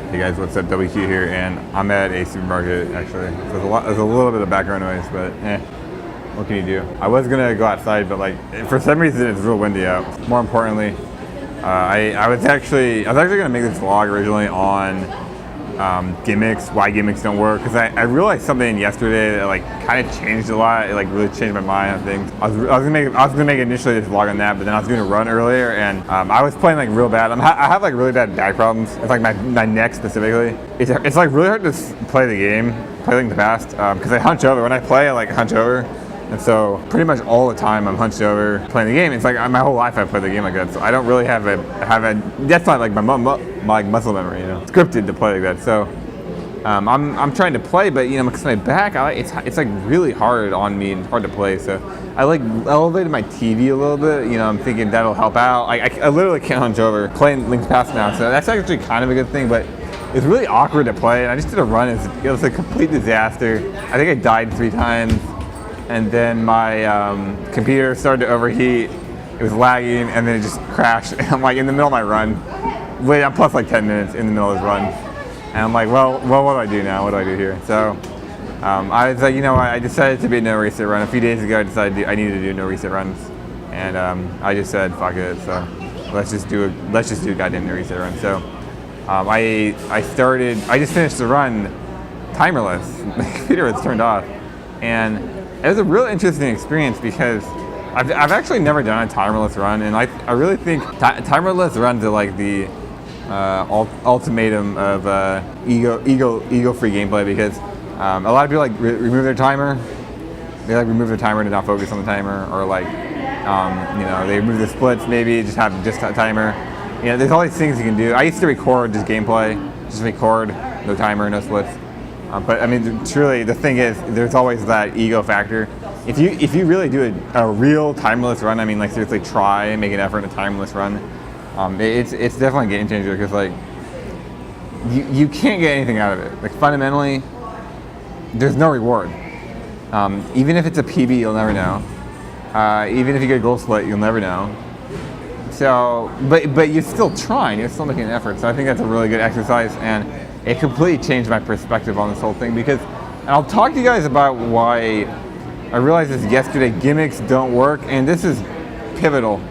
Hey guys, what's up? WQ here, and I'm at a supermarket actually. So there's a little bit of background noise, but what can you do? I was gonna go outside, but like for some reason it's real windy out. More importantly, I was actually gonna make this vlog originally on gimmicks, why gimmicks don't work, because I realized something yesterday that like kind of changed a lot. It like really changed my mind on things. I was gonna make initially this vlog on that, but then I was doing a run earlier, and I was playing like real bad. I have like really bad back problems. It's like my neck specifically. It's like really hard to play the game, play Link to the Past, because I hunch over. When I play, I like hunch over. And so pretty much all the time I'm hunched over playing the game. It's like my whole life I've played the game like that. So I don't really have a that's not like my muscle memory, you know. It's scripted to play like that. So I'm trying to play, but you know, because my back, it's like really hard on me and hard to play. So I like elevated my TV a little bit. You know, I'm thinking that'll help out. I literally can't hunch over playing Link to the Past now. So that's actually kind of a good thing, but it's really awkward to play. And I just did a run. It was a complete disaster. I think I died 3 times. And then my computer started to overheat. It was lagging, and then it just crashed. And I'm like in the middle of my run. Wait, I'm plus like 10 minutes in the middle of this run. And I'm like, well, what do I do now? What do I do here? So I was like, you know what? I decided to be a no reset run. A few days ago, I decided I needed to do no reset runs, and I just said, fuck it. So let's just do a goddamn no reset run. So I just finished the run timerless. The computer was turned off, and it was a real interesting experience because I've actually never done a timerless run, and I really think timerless runs are like the ultimatum of ego-free gameplay, because a lot of people like remove their timer. They like remove their timer to not focus on the timer, or like you know, they remove the splits, maybe just have a timer. You know, there's all these things you can do. I used to record just gameplay, just record, no timer, no splits. But I mean, truly, the thing is, there's always that ego factor. If you really do a real timeless run, I mean, like seriously, try and make an effort in a timeless run. It's definitely a game changer, because like you can't get anything out of it. Like fundamentally, there's no reward. Even if it's a PB, you'll never know. Even if you get a goal split, you'll never know. So, but you're still trying. You're still making an effort. So I think that's a really good exercise, and it completely changed my perspective on this whole thing, because, and I'll talk to you guys about why I realized this yesterday, gimmicks don't work, and this is pivotal.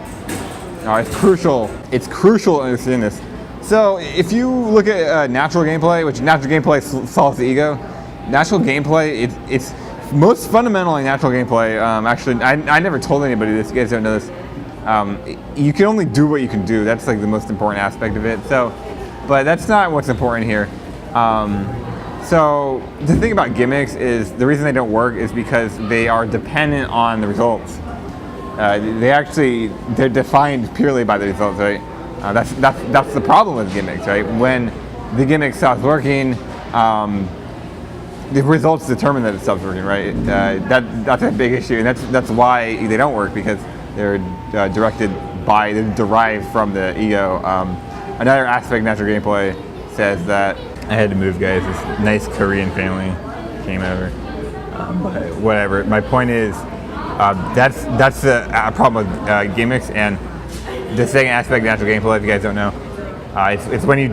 It's crucial. It's crucial to understand this. So if you look at natural gameplay, which natural gameplay solves the ego, natural gameplay, it's most fundamentally natural gameplay. Actually, I never told anybody this. You guys don't know this. You can only do what you can do. That's like the most important aspect of it. So, but that's not what's important here. So the thing about gimmicks is the reason they don't work is because they are dependent on the results. They're defined purely by the results, right? That's the problem with gimmicks, right? When the gimmick stops working, the results determine that it stops working, right? That's a big issue, and that's why they don't work, because they're they're derived from the ego. Another aspect of natural gameplay says that I had to move, guys. This nice Korean family came over, but whatever. My point is, that's the problem with gimmicks. And the second aspect of natural gameplay, if you guys don't know, it's when you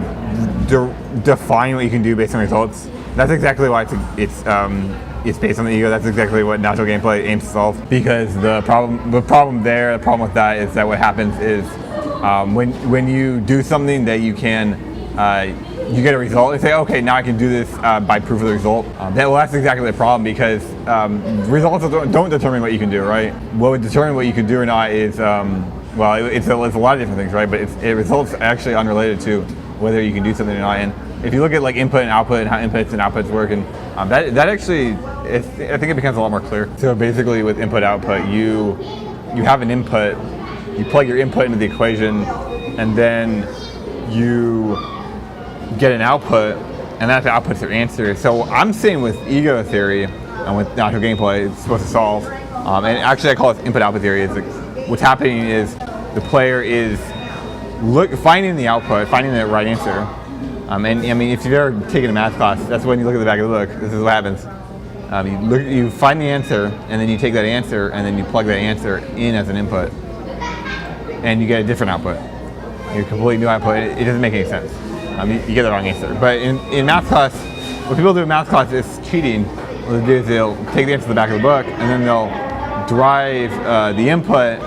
define what you can do based on results. That's exactly why it's based on the ego. That's exactly what natural gameplay aims to solve. Because the problem with that is that what happens is when you do something that you can, you get a result and say, okay, now I can do this by proof of the result. That's exactly the problem, because results don't determine what you can do, right? What would determine what you can do or not is, it's a lot of different things, right? But results actually unrelated to whether you can do something or not. And if you look at like input and output and how inputs and outputs work, and that actually, I think it becomes a lot more clear. So basically with input output, you have an input, you plug your input into the equation, and then you get an output, and that outputs your answer. So I'm saying with ego theory and with natural gameplay, it's supposed to solve. And actually I call it input-output theory. It's like, what's happening is the player is finding the output, finding the right answer. And I mean, if you've ever taken a math class, that's when you look at the back of the book. This is what happens. You find the answer, and then you take that answer, and then you plug that answer in as an input, and you get a different output. A completely new output. It doesn't make any sense. You get the wrong answer. But in math class, what people do in math class is cheating. What they do is they'll take the answer to the back of the book, and then they'll derive the input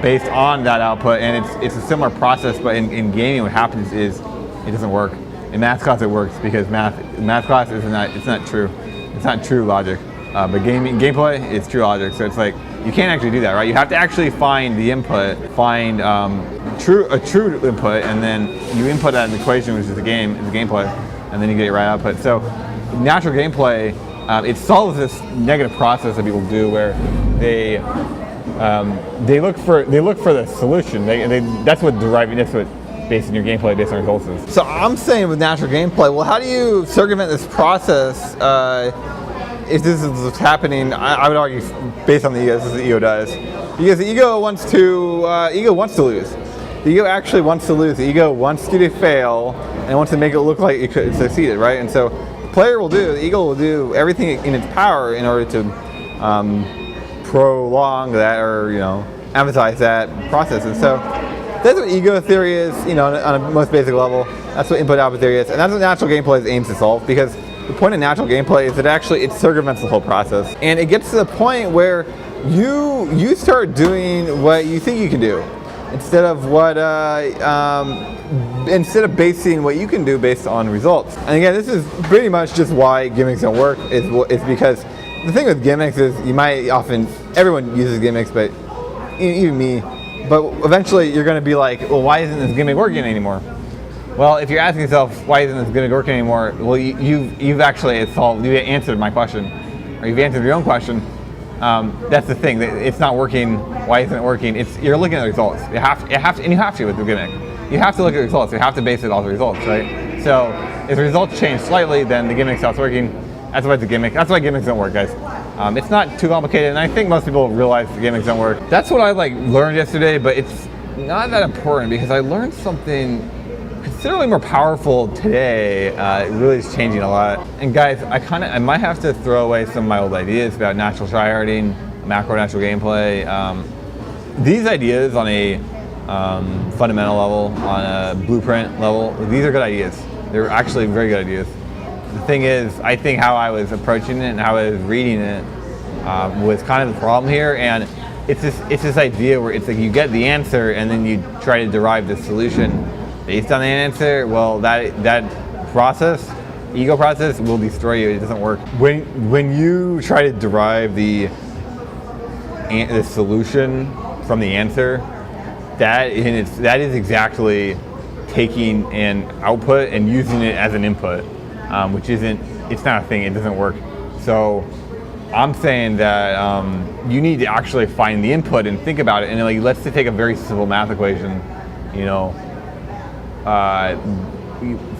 based on that output. And it's a similar process, but in gaming, what happens is it doesn't work. In math class, it works because math class it's not true. It's not true logic. But gameplay is true logic. So it's like you can't actually do that, right? You have to actually find the input, find a true input, and then you input that in the equation, which is the gameplay, and then you get your right output. So natural gameplay, it solves this negative process that people do where they look for the solution. That's what basing your gameplay based on results is. So I'm saying with natural gameplay, well, how do you circumvent this process? If this is what's happening, I would argue, based on the ego, this is what the ego does. Because the ego wants to lose. The ego actually wants to lose. The ego wants you to fail and wants to make it look like you could succeeded, right? And so the ego will do everything in its power in order to prolong that or emphasize that process. And so that's what ego theory is, on a most basic level. That's what input-output theory is, and that's what natural gameplay aims to solve. Because the point of natural gameplay is that it circumvents the whole process, and it gets to the point where you start doing what you think you can do, instead of basing what you can do based on results. And again, this is pretty much just why gimmicks don't work. It's because the thing with gimmicks is everyone uses gimmicks, but even me. But eventually you're going to be like, well, why isn't this gimmick working anymore? Well, if you're asking yourself, why isn't this gimmick working anymore? Well, you've answered my question, or you've answered your own question. That's the thing. It's not working. Why isn't it working? You're looking at the results. You have to with the gimmick. You have to look at the results. You have to base it off the results, right? So if the results change slightly, then the gimmick stops working. That's why it's a gimmick. That's why gimmicks don't work, guys. It's not too complicated, and I think most people realize the gimmicks don't work. That's what I learned yesterday, but it's not that important because I learned something considerably more powerful today. It really is changing a lot. And guys, I might have to throw away some of my old ideas about natural tryharding, macro natural gameplay. These ideas on a fundamental level, on a blueprint level, these are good ideas. They're actually very good ideas. The thing is, I think how I was approaching it and how I was reading it was kind of the problem here. And it's this idea where it's like you get the answer and then you try to derive the solution based on the answer. Well, that process, ego process, will destroy you. It doesn't work. When you try to derive the solution from the answer, that is exactly taking an output and using it as an input. Which it's not a thing, it doesn't work. So I'm saying that you need to actually find the input and think about it. And let's take a very simple math equation,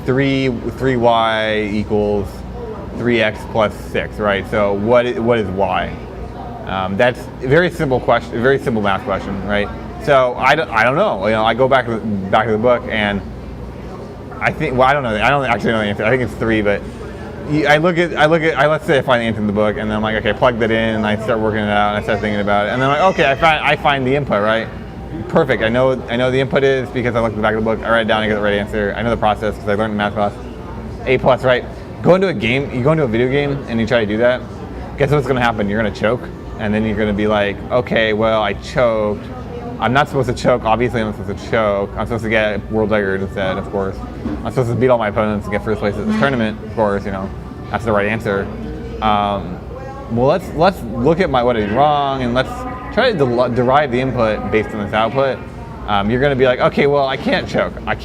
3y equals 3x plus 6, right? So what is y? That's a very simple question, a very simple math question, right? So I don't know. I go back to the book and I think, I don't know. I don't actually know the answer. I think it's 3, but let's say I find the answer in the book, and then I'm like, okay, plug that in, and I start working it out, and I start thinking about it, and then I'm like, okay, I find the input, right? Perfect. I know the input is because I looked at the back of the book, I write it down, I get the right answer. I know the process because I learned in math class. A+, right? Go into a video game, and you try to do that. Guess what's going to happen? You're going to choke, and then you're going to be like, okay, well, I choked. I'm not supposed to choke. Obviously, I'm not supposed to choke. I'm supposed to get world record instead, of course. I'm supposed to beat all my opponents and get first place at this tournament, of course. That's the right answer. Well, let's look at what I did wrong, and let's try to derive the input based on this output. You're going to be like, okay, well, I can't choke. I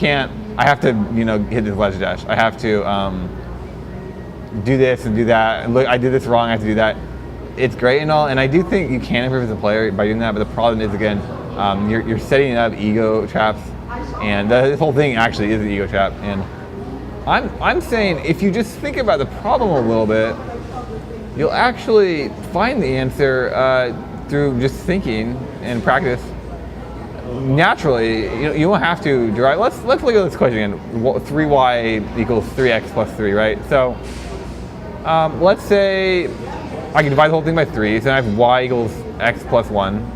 have to, hit this ledge dash. I have to do this and do that. And look, I did this wrong. I have to do that. It's great and all, and I do think you can improve as a player by doing that. But the problem is, again, you're setting up ego traps, and this whole thing actually is an ego trap. And I'm saying if you just think about the problem a little bit, you'll actually find the answer through just thinking and practice naturally. You won't have to derive. Let's look at this question again. 3y equals 3x plus 3, right? So let's say I can divide the whole thing by 3, so I have y equals x plus 1.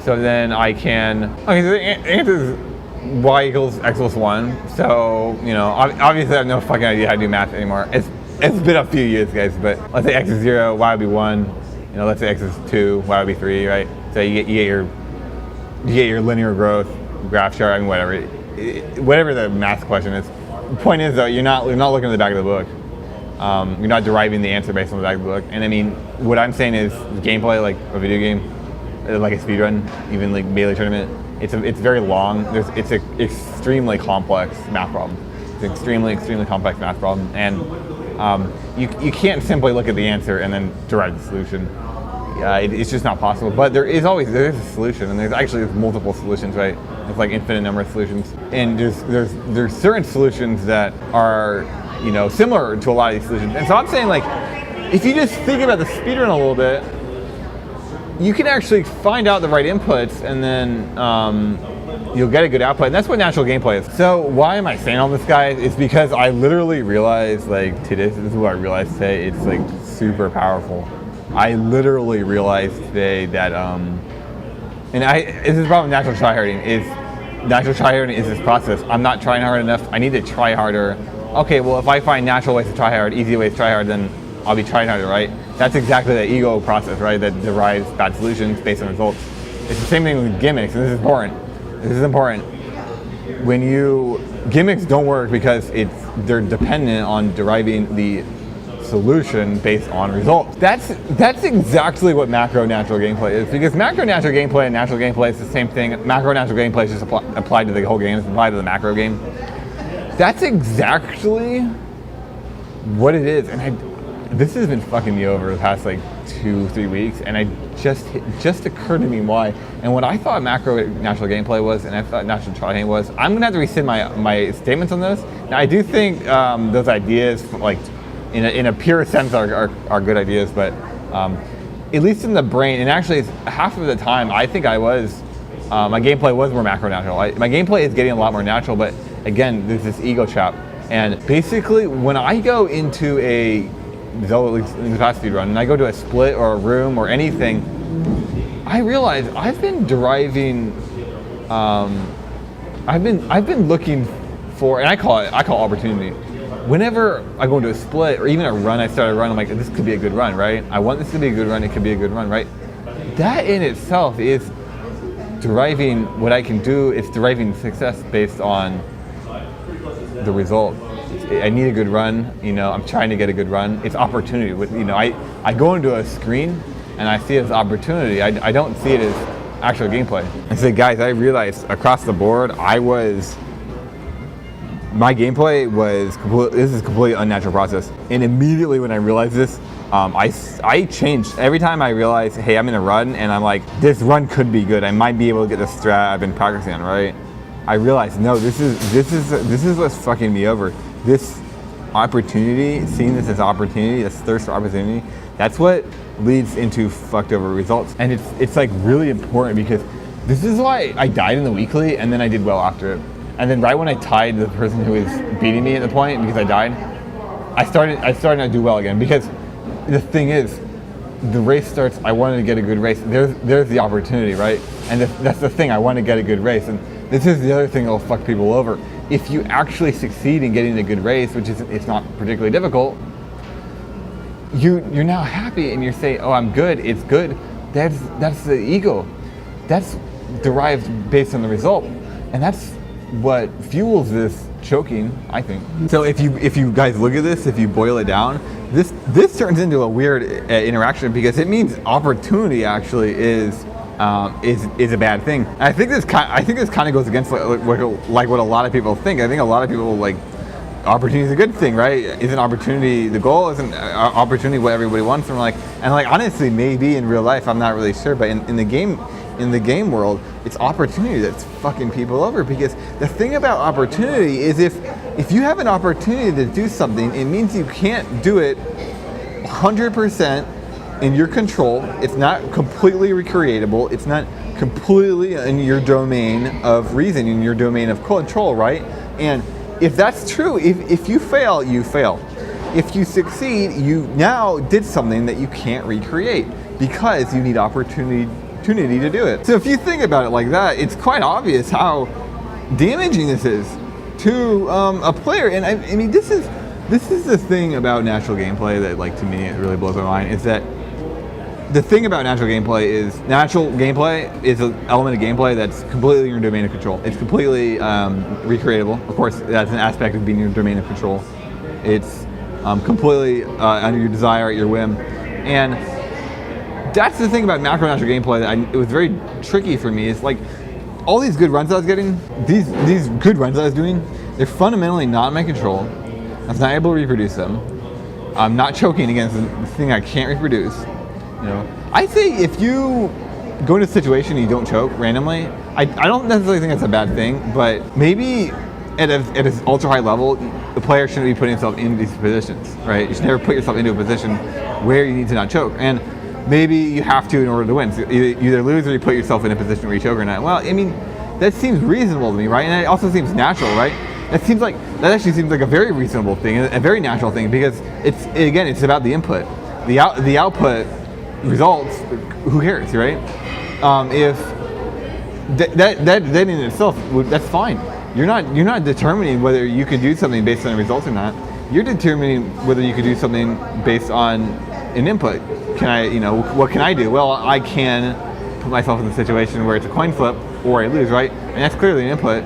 So then I can, okay, so the answer is y equals x plus 1. So, you know, obviously I have no fucking idea how to do math anymore. It's been a few years, guys, but let's say x is 0, y would be 1. You know, let's say x is 2, y would be 3, right? So you get your linear growth graph chart, I mean, whatever the math question is. The point is, though, you're not looking at the back of the book. You're not deriving the answer based on the back of the book. And I mean, what I'm saying is gameplay, like a video game, like a speedrun, even like Melee tournament, it's very long. It's an extremely complex math problem. It's an extremely complex math problem, and you can't simply look at the answer and then derive the solution. It's just not possible. But there is a solution, and there's multiple solutions, right? It's like infinite number of solutions, and there's certain solutions that are, you know, similar to a lot of these solutions. And so I'm saying, like, if you just think about the speedrun a little bit, you can actually find out the right inputs, and then you'll get a good output. And that's what natural gameplay is. So why am I saying all this, guys? It's because I literally realized, like, this is what I realized today. It's like super powerful. I literally realized today that, this is the problem with natural tryharding, is this process. I'm not trying hard enough. I need to try harder. Okay, well, if I find natural ways to try hard, easy ways to try hard, then I'll be trying harder, right? That's exactly the ego process, right? That derives bad solutions based on results. It's the same thing with gimmicks, and this is important. Gimmicks don't work because they're dependent on deriving the solution based on results. That's exactly what macro natural gameplay is, because macro natural gameplay and natural gameplay is the same thing. Macro natural gameplay is just applied to the whole game. It's applied to the macro game. That's exactly what it is, and this has been fucking me over the past like 2-3 weeks, and it just occurred to me why. And what I thought macro natural gameplay was, and I thought natural tryharding was, I'm gonna have to rescind my statements on those. Now I do think those ideas, like in a pure sense, are good ideas, but at least in the brain, and actually half of the time I think my gameplay was more macro natural. My gameplay is getting a lot more natural, but again, there's this ego trap. And basically, when I go into a Zelda, at least in the past speedrun, and I go to a split or a room or anything, I realize I've been deriving, I've been looking for, and I call opportunity. Whenever I go into a split or even a run, I start a run, I'm like, this could be a good run, right? I want this to be a good run, it could be a good run, right? That in itself is deriving what I can do. It's deriving success based on the result. I need a good run, you know, I'm trying to get a good run. It's opportunity. You know, I go into a screen and I see it as opportunity. I don't see it as actual gameplay. I say, guys, I realized across the board, my gameplay was this is a completely unnatural process. And immediately when I realized this, I changed. Every time I realized, hey, I'm in a run and I'm like, this run could be good. I might be able to get the strat I've been practicing on, right? I realized, no, this is what's fucking me over. This opportunity, seeing this as opportunity, this thirst for opportunity, that's what leads into fucked over results. And it's like really important, because this is why I died in the weekly and then I did well after it. And then right when I tied the person who was beating me at the point, because I died, I started to do well again. Because the thing is, the race starts, I wanted to get a good race. There's the opportunity, right? And that's the thing, I want to get a good race. And this is the other thing that will fuck people over. If you actually succeed in getting a good race, which it's not particularly difficult, you're now happy and you're saying, oh, I'm good, it's good. That's the ego. That's derived based on the result. And that's what fuels this choking, I think. So if you guys look at this, if you boil it down, this turns into a weird interaction, because it means opportunity actually is a bad thing. And I think this kind of goes against like what a lot of people think. I think a lot of people like opportunity is a good thing, right? Isn't opportunity the goal? Isn't opportunity what everybody wants? And honestly, maybe in real life, I'm not really sure, but in the game world, it's opportunity that's fucking people over. Because the thing about opportunity is if you have an opportunity to do something, it means you can't do it 100% in your control. It's not completely recreatable. It's not completely in your domain of reason, in your domain of control, right? And if that's true, if you fail, you fail. If you succeed, you now did something that you can't recreate, because you need opportunity to do it. So if you think about it like that, it's quite obvious how damaging this is to a player. And I mean, this is the thing about natural gameplay that, like, to me, it really blows my mind, is that the thing about natural gameplay is an element of gameplay that's completely in your domain of control. It's completely recreatable. Of course, that's an aspect of being in your domain of control. It's completely under your desire, at your whim. And that's the thing about macro natural gameplay that it was very tricky for me. It's like, all these good runs I was getting, these good runs I was doing, they're fundamentally not in my control. I was not able to reproduce them. I'm not choking against the thing I can't reproduce. You know, I say if you go into a situation and you don't choke randomly, I don't necessarily think that's a bad thing, but maybe at an ultra high level, the player shouldn't be putting himself in these positions, right? You should never put yourself into a position where you need to not choke. And maybe you have to in order to win. So you either lose or you put yourself in a position where you choke or not. Well, I mean, that seems reasonable to me, right? And it also seems natural, right? That actually seems like a very reasonable thing, a very natural thing, because it's about the input. The output results, who cares, right? If that in itself, that's fine. You're not determining whether you can do something based on the results or not. You're determining whether you can do something based on an input. What can I do? Well, I can put myself in the situation where it's a coin flip or I lose, right? And that's clearly an input.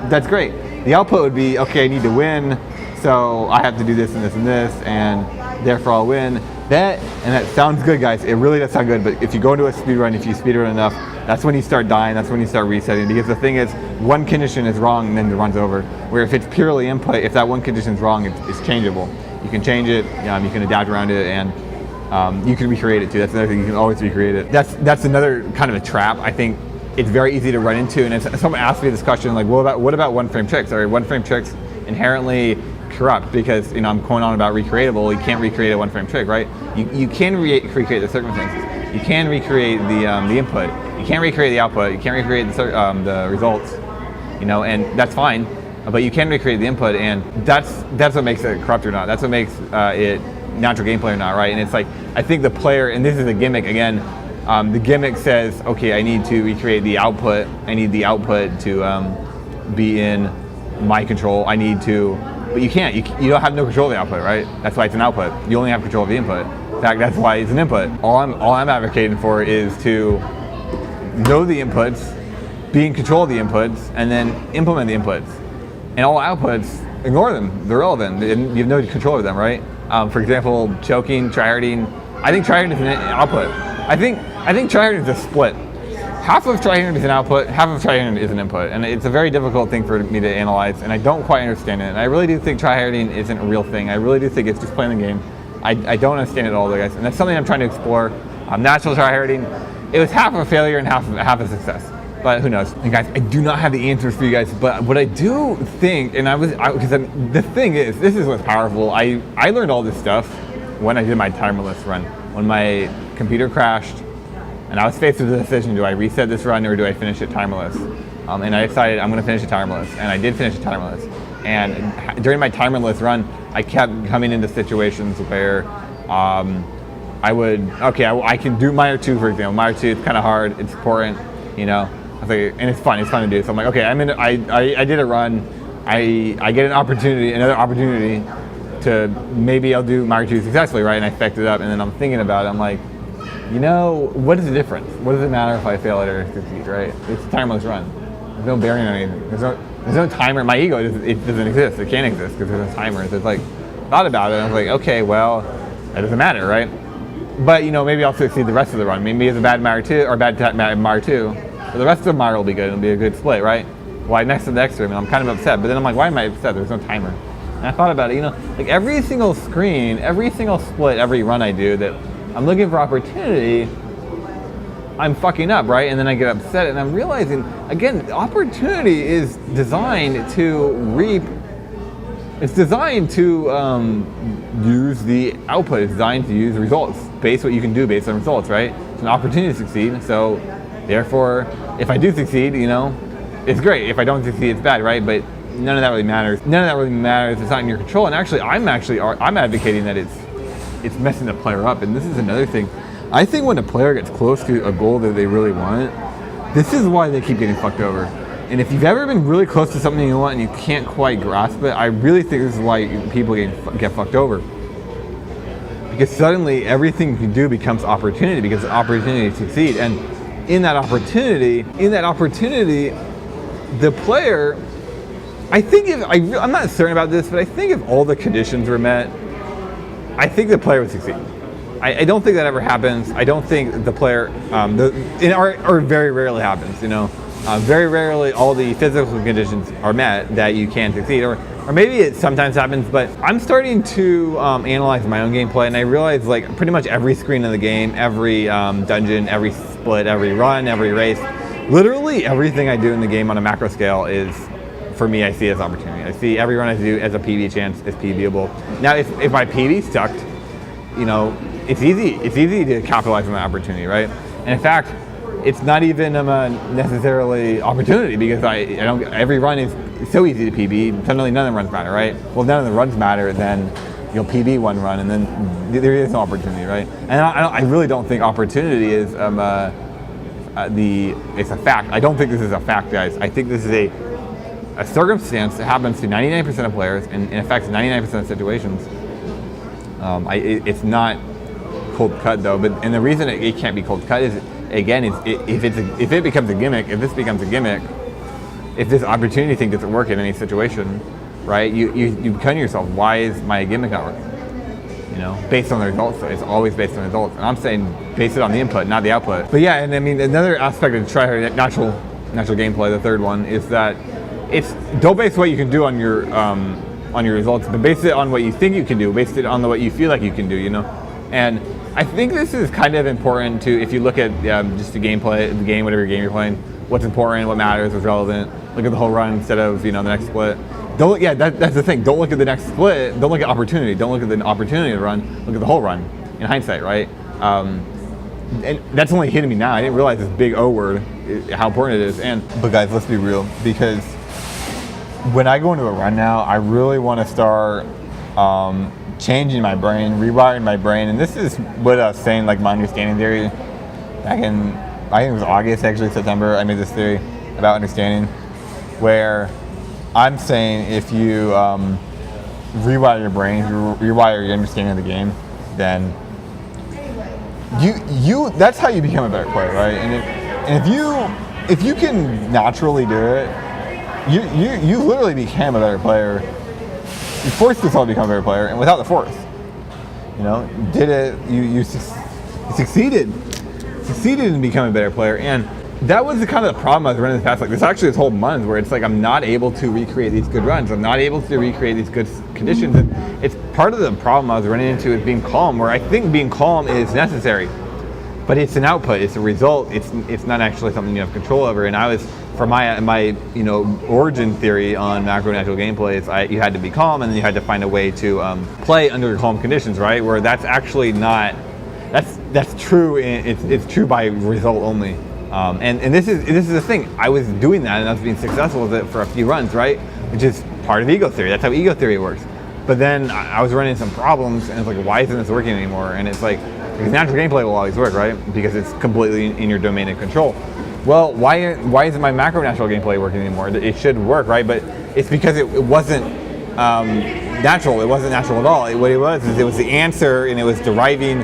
That's great. The output would be, okay, I need to win, so I have to do this and this and this, and therefore I'll win. That sounds good, guys. It really does sound good, but if you go into a speed run, if you speed run enough, that's when you start dying, that's when you start resetting, because the thing is, one condition is wrong and then the run's over. Where if it's purely input, if that one condition is wrong, it's changeable. You can change it, you can adapt around it, and you can recreate it too. That's another thing, you can always recreate it. That's another kind of a trap. I think it's very easy to run into, and if someone asks me this question, like, what about one-frame tricks? Are one-frame tricks inherently corrupt? Because I'm going on about recreatable. You can't recreate a one-frame trick, right? You can recreate the circumstances. You can recreate the input. You can't recreate the output. You can't recreate the results. And that's fine. But you can recreate the input, and that's what makes it corrupt or not. That's what makes it natural gameplay or not, right? And it's like, I think the player, and this is a gimmick again. The gimmick says, okay, I need to recreate the output. I need the output to be in my control. But you can't. You don't have no control of the output, right? That's why it's an output. You only have control of the input. In fact, that's why it's an input. All I'm advocating for is to know the inputs, be in control of the inputs, and then implement the inputs. And all outputs, ignore them. They're irrelevant. You have no control over them, right? For example, choking, tryharding. I think tryharding is an output. I think tryharding is a split. Half of tryharding is an output, half of tryharding is an input, and it's a very difficult thing for me to analyze, and I don't quite understand it. And I really do think tryharding isn't a real thing. I really do think it's just playing the game. I don't understand it at all, guys, and that's something I'm trying to explore. Natural tryharding, it was half of a failure and half a success, but who knows? And guys, I do not have the answers for you guys, but what I do think, because the thing is, this is what's powerful. I learned all this stuff when I did my timerless run, when my computer crashed. And I was faced with the decision, do I reset this run or do I finish it timerless? And I decided I'm going to finish it timerless. And I did finish it timerless. And during my timerless run, I kept coming into situations where I can do Mire 2, for example. Mire 2, it's kind of hard, it's important, I was like, and it's fun to do. So I'm like, okay, I did a run. I get another opportunity to maybe I'll do Mire 2 successfully, right? And I effect it up, and then I'm thinking about it, I'm like, what is the difference? What does it matter if I fail it or succeed, right? It's a timeless run. There's no bearing on anything. There's no timer. My ego, it doesn't exist. It can't exist because there's no timer. So it's like, thought about it, and I was like, okay, well, that doesn't matter, right? But, maybe I'll succeed the rest of the run. Maybe it's a bad Mire 2, or bad Mire 2, but the rest of the Mire will be good. It'll be a good split, right? Well, next to the next room, and I'm kind of upset, but then I'm like, why am I upset? There's no timer. And I thought about it, like every single screen, every single split, every run I do that I'm looking for opportunity, I'm fucking up, right? And then I get upset, and I'm realizing, again, opportunity is designed to reap. It's designed to use the output. It's designed to use the results, base what you can do based on results, right? It's an opportunity to succeed, so therefore, if I do succeed, it's great. If I don't succeed, it's bad, right? But none of that really matters. None of that really matters. It's not in your control. And actually, I'm advocating that it's messing the player up. And this is another thing. I think when a player gets close to a goal that they really want, this is why they keep getting fucked over. And if you've ever been really close to something you want and you can't quite grasp it, I really think this is why people get fucked over. Because suddenly everything you can do becomes opportunity, because it's opportunity to succeed. And in that opportunity, the player, I think I'm not certain about this, but I think if all the conditions were met, I think the player would succeed. I don't think that ever happens. I don't think the player, or very rarely happens, very rarely all the physical conditions are met that you can succeed. Or maybe it sometimes happens, but I'm starting to analyze my own gameplay, and I realize like pretty much every screen of the game, every dungeon, every split, every run, every race, literally everything I do in the game on a macro scale is, for me, I see as opportunity. I see every run I do as a PB chance, is PBable. Now, if my PB sucked, it's easy to capitalize on that opportunity, right? And in fact, it's not even necessarily opportunity, because every run is so easy to PB. Suddenly none of the runs matter, right? Well, none of the runs matter, then you'll PB one run, and then there is no opportunity, right? And I really don't think opportunity is it's a fact. I don't think this is a fact, guys. I think this is a circumstance that happens to 99% of players, and it affects 99% of situations. It's not cold cut though, and the reason it can't be cold cut is, again, if it becomes a gimmick, if this becomes a gimmick, if this opportunity thing doesn't work in any situation, right? You become yourself, why is my gimmick not working? Based on the results. It's always based on the results, and I'm saying base it on the input, not the output. But yeah, and I mean another aspect of tryhard natural gameplay, the third one, is that don't base what you can do on your results, but base it on what you think you can do, base it on what you feel like you can do, And I think this is kind of important to, if you look at just the gameplay, the game, whatever game you're playing, what's important, what matters, what's relevant. Look at the whole run instead of the next split. That's the thing. Don't look at the next split. Don't look at opportunity. Don't look at the opportunity to run. Look at the whole run in hindsight, right? And that's only hitting me now. I didn't realize this big O word, how important it is. But guys, let's be real, because when I go into a run now, I really want to start changing my brain, rewiring my brain. And this is what I was saying, like my understanding theory back in, I think it was August, actually, September, I made this theory about understanding, where I'm saying if you rewire your brain, rewire your understanding of the game, then you that's how you become a better player, right? And if you can naturally do it, you literally became a better player. You forced yourself to become a better player, and without the force, did it. You succeeded in becoming a better player, and that was the kind of the problem I was running in the past. Like, there's actually this whole month where it's like I'm not able to recreate these good runs. I'm not able to recreate these good conditions, and it's part of the problem I was running into is being calm. Where I think being calm is necessary, but it's an output. It's a result. It's not actually something you have control over. And I was, for my origin theory on macro natural gameplay, you had to be calm, and then you had to find a way to play under calm conditions, right? Where that's actually not. That's true. It's true by result only. And this is the thing. I was doing that, and I was being successful with it for a few runs, right? Which is part of ego theory. That's how ego theory works. But then I was running into some problems, and it's like, why isn't this working anymore? And it's like, because natural gameplay will always work, right? Because it's completely in your domain of control. Well, why isn't my macro natural gameplay working anymore? It should work, right? But it's because it wasn't natural. It wasn't natural at all. What it was is it was the answer, and it was deriving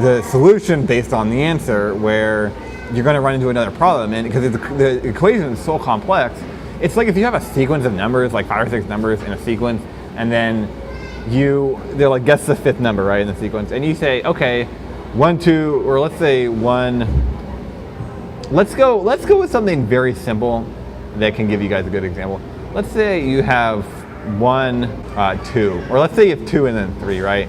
the solution based on the answer, where you're going to run into another problem. And because the equation is so complex, it's like if you have a sequence of numbers, like 5 or 6 numbers in a sequence, and then they're like, guess the 5th number, right, in the sequence, and you say, okay, 1, 2, or let's say 1. Let's go with something very simple that can give you guys a good example. Let's say you have 1, 2, or let's say you have 2 and then 3, right?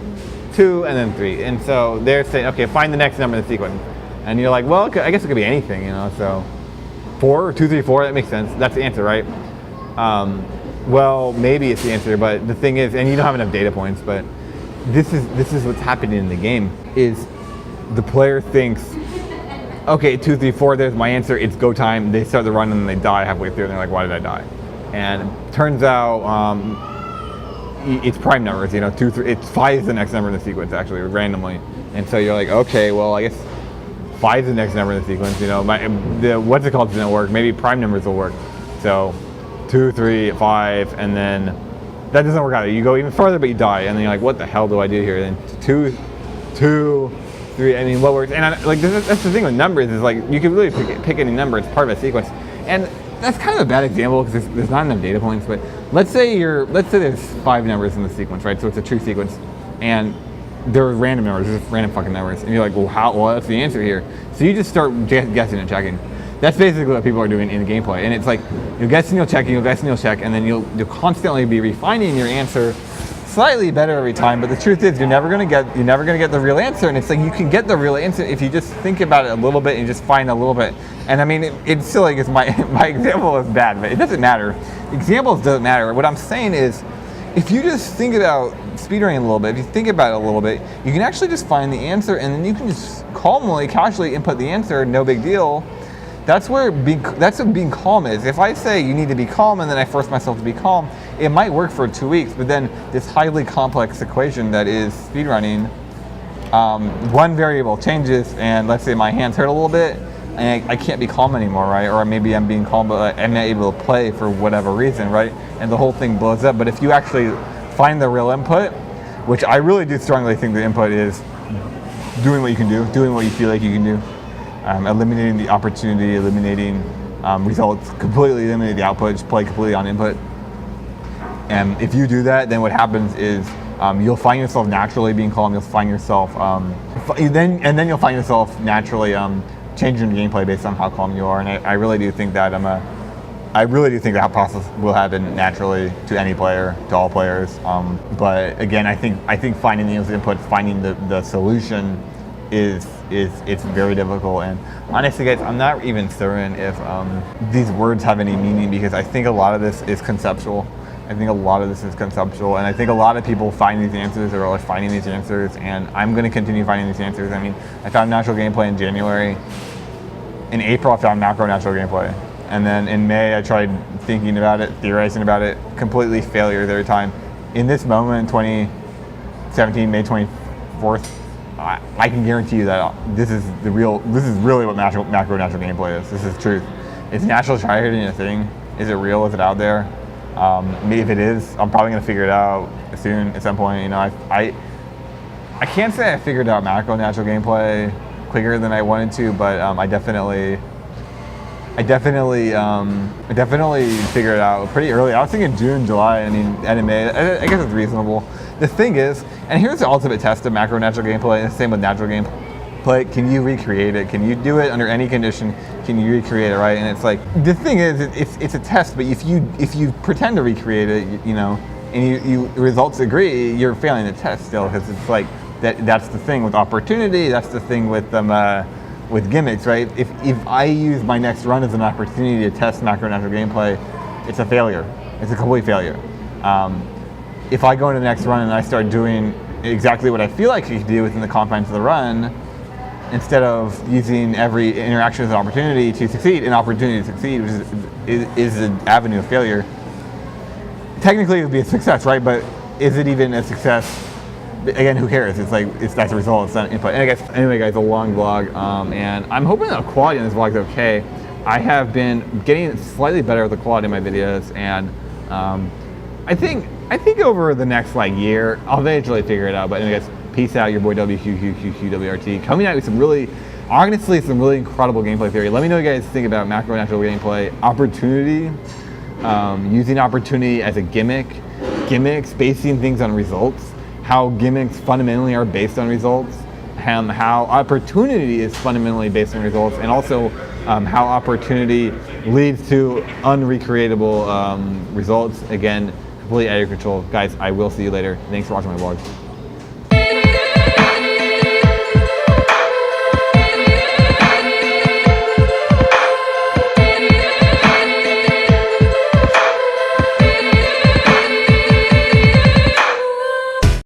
2 and then 3, and so they're saying, okay, find the next number in the sequence, and you're like, well, I guess it could be anything, so 4, 2, 3, 4, that makes sense. That's the answer, right? Well, maybe it's the answer, but the thing is, and you don't have enough data points, but this is what's happening in the game, is the player thinks, okay, 2, 3, 4, there's my answer, it's go time. They start the run and then they die halfway through, and they're like, why did I die? And it turns out it's prime numbers, 2, 3, it's 5 is the next number in the sequence, actually, randomly. And so you're like, okay, well, I guess 5 is the next number in the sequence, the what's it called didn't work, maybe prime numbers will work. So 2, 3, 5, and then that doesn't work out. You go even farther, but you die, and then you're like, what the hell do I do here? And then 2, 2, 3. I mean, what works? And that's the thing with numbers is like you can really pick any number. It's part of a sequence, and that's kind of a bad example because there's not enough data points. But let's say there's 5 numbers in the sequence, right? So it's a true sequence, and they're random numbers, they're just random fucking numbers, and you're like, well, what's the answer here? So you just start guessing and checking. That's basically what people are doing in the gameplay, and it's like you'll guess and you'll check, and you'll guess and you'll check, and then you'll constantly be refining your answer slightly better every time. But the truth is, you're never gonna get the real answer, and it's like you can get the real answer if you just think about it a little bit and you just find a little bit. And I mean, it's silly because my example is bad, but it doesn't matter. Examples doesn't matter. What I'm saying is, if you just think about speedrunning a little bit, if you think about it a little bit, you can actually just find the answer, and then you can just calmly, casually input the answer, no big deal. That's what being calm is. If I say you need to be calm and then I force myself to be calm, it might work for 2 weeks, but then this highly complex equation that is speedrunning, one variable changes, and let's say my hands hurt a little bit, and I can't be calm anymore, right? Or maybe I'm being calm, but I'm not able to play for whatever reason, right? And the whole thing blows up. But if you actually find the real input, which I really do strongly think the input is doing what you can do, doing what you feel like you can do, eliminating the opportunity, eliminating results, completely eliminate the output, just play completely on input. And if you do that, then what happens is you'll find yourself naturally being calm. You'll find yourself, then you'll find yourself naturally changing the gameplay based on how calm you are. And I really do think that that process will happen naturally to any player, to all players. But again, I think finding the inputs, finding the solution it's very difficult. And honestly, guys, I'm not even certain if these words have any meaning, because I think a lot of this is conceptual. And I think a lot of people find these answers, or are finding these answers, and I'm going to continue finding these answers. I mean, I found natural gameplay in January. In April, I found macro natural gameplay. And then in May, I tried thinking about it, theorizing about it, completely failure every time. In this moment, 2017, May 24th, I can guarantee you that this is really what macro natural gameplay is. This is truth. Is natural tryharding a thing? Is it real? Is it out there? Maybe if it is, I'm probably gonna figure it out soon at some point. You know, I can't say I figured out macro natural gameplay quicker than I wanted to, but I definitely figured it out pretty early. I was thinking June, July. I mean, end of May. I guess it's reasonable. The thing is, and here's the ultimate test of macro natural gameplay, and the same with natural gameplay. Can you recreate it? Can you do it under any condition? Can you recreate it, right? And it's like, the thing is, it's a test, but if you pretend to recreate it, you know, and you results agree, you're failing the test still, because it's like, that's the thing with opportunity, that's the thing with gimmicks, right? If I use my next run as an opportunity to test macro natural gameplay, it's a failure. It's a complete failure. If I go into the next run and I start doing exactly what I feel like I can do within the confines of the run, instead of using every interaction as an opportunity to succeed, which is an avenue of failure, technically it would be a success, right? But is it even a success? Again, who cares? That's a result, it's not input. Anyway, guys, a long vlog, and I'm hoping the quality on this vlog is okay. I have been getting slightly better with the quality of my videos, and I think over the next year, I'll eventually figure it out. But anyway, guys, peace out. Your boy WQQQQWRT coming out with some really incredible gameplay theory. Let me know what you guys think about macro natural gameplay, opportunity, using opportunity as a gimmick, gimmicks, basing things on results, how gimmicks fundamentally are based on results, how opportunity is fundamentally based on results, and also how opportunity leads to unrecreatable results. Again, completely out of your control. Guys, I will see you later. Thanks for watching my vlog.